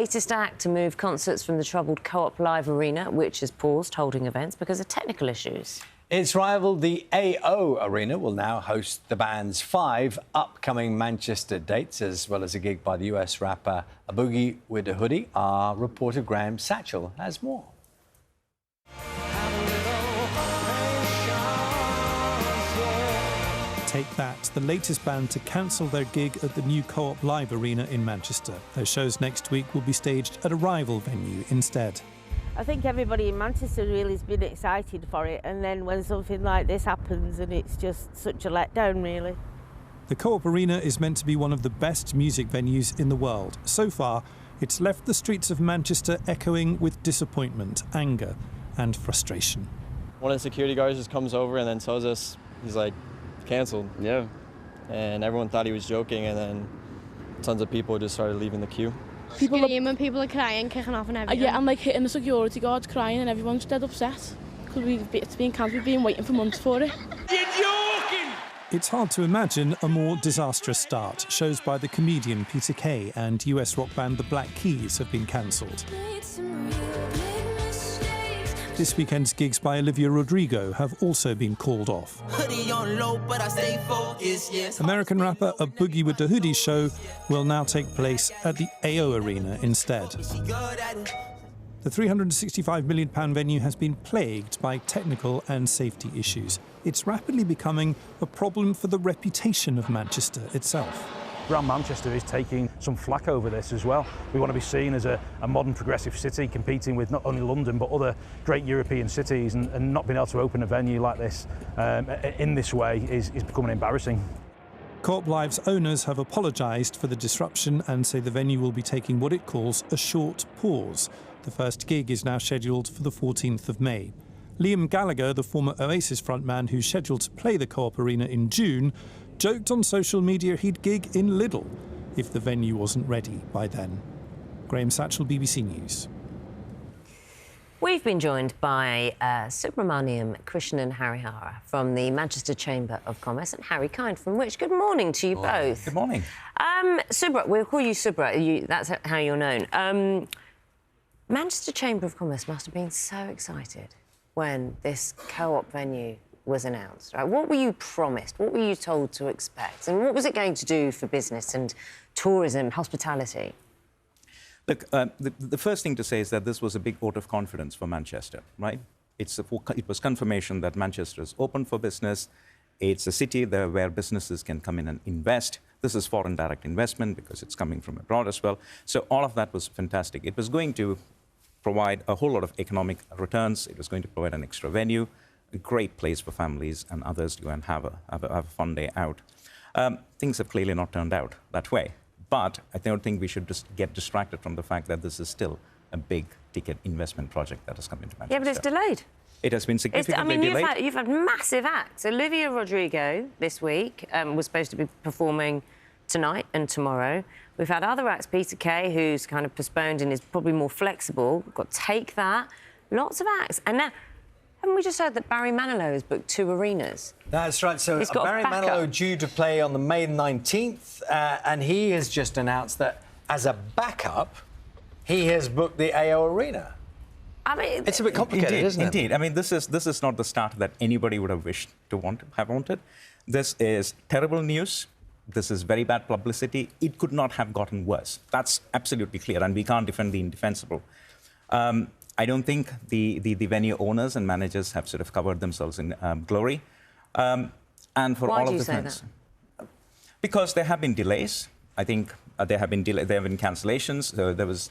Latest act to move concerts from the troubled Co-op Live Arena, which has paused holding events because of technical issues. Its rival, the AO Arena, will now host the band's 5 upcoming Manchester dates, as well as a gig by the US rapper A Boogie with a Hoodie. Our reporter Graham Satchell has more. Take That, the latest band to cancel their gig at the new Co-op Live Arena in Manchester. Their shows next week will be staged at a rival venue instead. I think everybody in Manchester really has been excited for it, and then when something like this happens, and it's just such a letdown, really. The Co-op Arena is meant to be one of the best music venues in the world. So far, it's left the streets of Manchester echoing with disappointment, anger and frustration. One of the security guards just comes over and then tells us, he's like, cancelled. Yeah. And everyone thought he was joking, and then tons of people just started leaving the queue. People screaming, people are crying, kicking off and everything. Yeah, and like hitting the security guards, crying, and everyone's dead upset. Because it's been cancelled, we've been waiting for months for it. You're joking! It's hard to imagine a more disastrous start. Shows by the comedian Peter Kay and US rock band The Black Keys have been cancelled. This weekend's gigs by Olivia Rodrigo have also been called off. American rapper A Boogie with the Hoodie show will now take place at the AO Arena instead. The £365 million venue has been plagued by technical and safety issues. It's rapidly becoming a problem for the reputation of Manchester itself. Brand Manchester is taking some flack over this as well. We want to be seen as a modern progressive city competing with not only London but other great European cities, and not being able to open a venue like this in this way is becoming embarrassing. Co-op Live's owners have apologised for the disruption and say the venue will be taking what it calls a short pause. The first gig is now scheduled for the 14th of May. Liam Gallagher, the former Oasis frontman who's scheduled to play the Co-op Arena in June, joked on social media he'd gig in Lidl if the venue wasn't ready by then. Graham Satchell, BBC News. We've been joined by Subrahmaniam, Krishnan-Harihara from the Manchester Chamber of Commerce and Harry Kind from Which. Good morning to you both. Good morning. Subra, we'll call you Subra, that's how you're known. Manchester Chamber of Commerce must have been so excited when this co-op venue was announced, right? What were you promised? What were you told to expect? And what was it going to do for business and tourism, hospitality? Look, the first thing to say is that this was a big vote of confidence for Manchester, right? It was confirmation that Manchester is open for business. It's a city there where businesses can come in and invest. This is foreign direct investment because it's coming from abroad as well. So all of that was fantastic. It was going to provide a whole lot of economic returns. It was going to provide an extra venue, a great place for families and others to go and have a fun day out. Things have clearly not turned out that way. But I don't think we should just get distracted from the fact that this is still a big-ticket investment project that has come into Manchester. Yeah, but it's delayed. It has been significantly delayed. You've had massive acts. Olivia Rodrigo this week was supposed to be performing tonight and tomorrow. We've had other acts, Peter Kay, who's kind of postponed and is probably more flexible. We've got Take That. Lots of acts. And now, haven't we just heard that Barry Manilow has booked 2 arenas? That's right. So Barry Manilow due to play on the May 19th, and he has just announced that as a backup, he has booked the AO Arena. I mean, it's a bit complicated, isn't it? Indeed. I mean, this is not the start that anybody would have wished to have wanted. This is terrible news. This is very bad publicity. It could not have gotten worse. That's absolutely clear, and we can't defend the indefensible. I don't think the venue owners and managers have sort of covered themselves in glory. And for all of the fans, because there have been delays. I think there have been cancellations. So there was,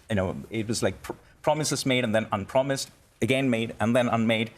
it was like promises made and then unpromised, again made and then unmade.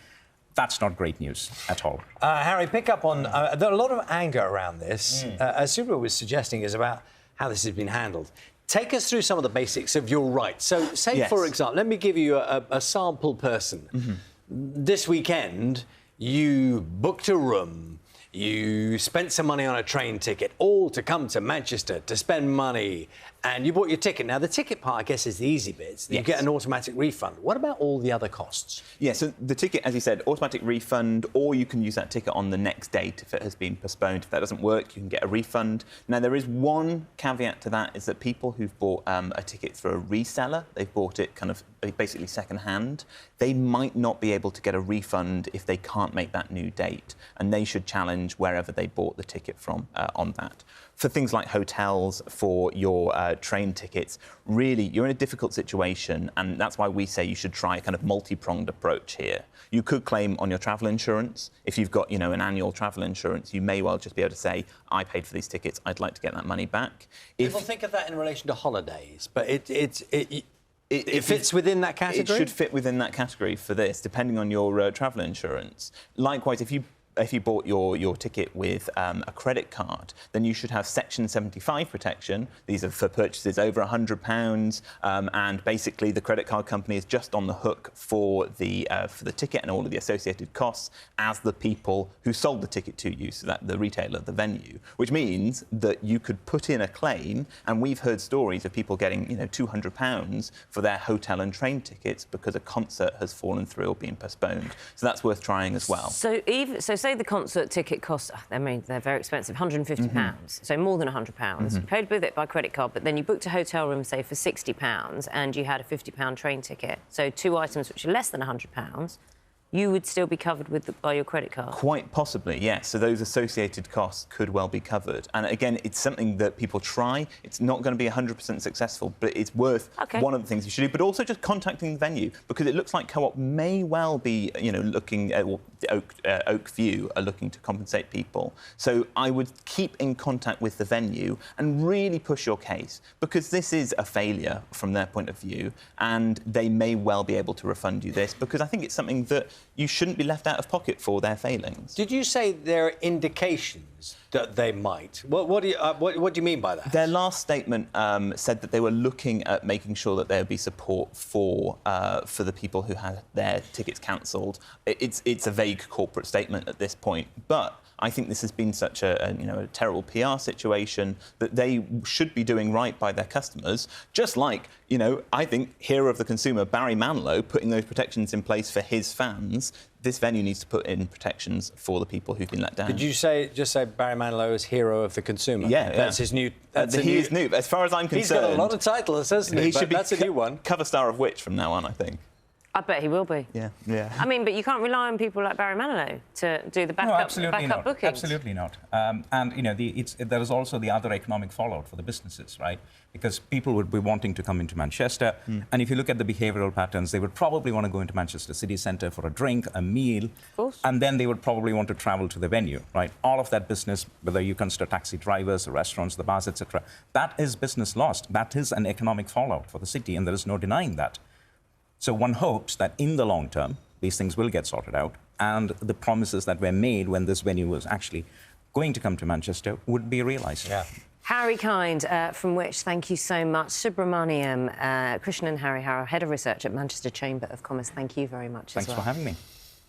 That's not great news at all. Harry, pick up on there are a lot of anger around this. As Subra was suggesting, is about how this has been handled. Take us through some of the basics of your rights. So, say, for example, let me give you a sample person. This weekend, you booked a room, you spent some money on a train ticket, all to come to Manchester to spend money and you bought your ticket. Now, the ticket part, I guess, is the easy bit. You get an automatic refund. What about all the other costs? Yeah, so the ticket, as you said, automatic refund, or you can use that ticket on the next date if it has been postponed. If that doesn't work, you can get a refund. Now, there is one caveat to that, is that people who've bought a ticket through a reseller, they've bought it kind of basically second-hand, they might not be able to get a refund if they can't make that new date, and they should challenge wherever they bought the ticket from on that. For things like hotels, for your train tickets, really, you're in a difficult situation, and that's why we say you should try a kind of multi-pronged approach here. You could claim on your travel insurance. If you've got, an annual travel insurance, you may well just be able to say, I paid for these tickets, I'd like to get that money back. People think of that in relation to holidays, but it fits within that category? It should fit within that category for this, depending on your travel insurance. Likewise, if you bought your ticket with a credit card, then you should have Section 75 protection. These are for purchases over £100, and basically the credit card company is just on the hook for the ticket and all of the associated costs as the people who sold the ticket to you, so that the retailer, the venue, which means that you could put in a claim, and we've heard stories of people getting £200 for their hotel and train tickets because a concert has fallen through or been postponed. So that's worth trying as well. So say the concert ticket costs, they're very expensive, £150, so more than £100. You paid with it by credit card, but then you booked a hotel room, say, for £60, and you had a £50 train ticket. So 2 items which are less than £100, you would still be covered by your credit card? Quite possibly, yes. So those associated costs could well be covered. And again, it's something that people try. It's not going to be 100% successful, but it's worth one of the things you should do. But also just contacting the venue, because it looks like Co-op may well be, looking at Oak View are looking to compensate people. So I would keep in contact with the venue and really push your case, because this is a failure from their point of view, and they may well be able to refund you this, because I think it's something that you shouldn't be left out of pocket for their failings. Did you say there are indications that they might? What do you mean by that? Their last statement said that they were looking at making sure that there would be support for the people who had their tickets cancelled. It's a vague corporate statement at this point, but I think this has been such a terrible PR situation that they should be doing right by their customers, just like, I think, hero of the consumer, Barry Manilow, putting those protections in place for his fans. This venue needs to put in protections for the people who've been let down. Did you just say Barry Manilow is hero of the consumer? Yeah, that's his new. He is new. As far as I'm concerned, he's got a lot of titles, hasn't he? Should be that's a new one. Cover star of Which from now on, I think. I bet he will be. Yeah. I mean, but you can't rely on people like Barry Manilow to do the backup bookings. Absolutely not. And there is also the other economic fallout for the businesses, right? Because people would be wanting to come into Manchester, and if you look at the behavioural patterns, they would probably want to go into Manchester city centre for a drink, a meal, and then they would probably want to travel to the venue, right? All of that business, whether you consider taxi drivers, the restaurants, the bars, etc., that is business lost. That is an economic fallout for the city, and there is no denying that. So one hopes that in the long term, these things will get sorted out, and the promises that were made when this venue was actually going to come to Manchester would be realised. Yeah. Harry Kind from Which, thank you so much. Subrahmaniam, Krishnan-Harihara, Head of Research at Manchester Chamber of Commerce, thank you very much as well. Thanks for having me.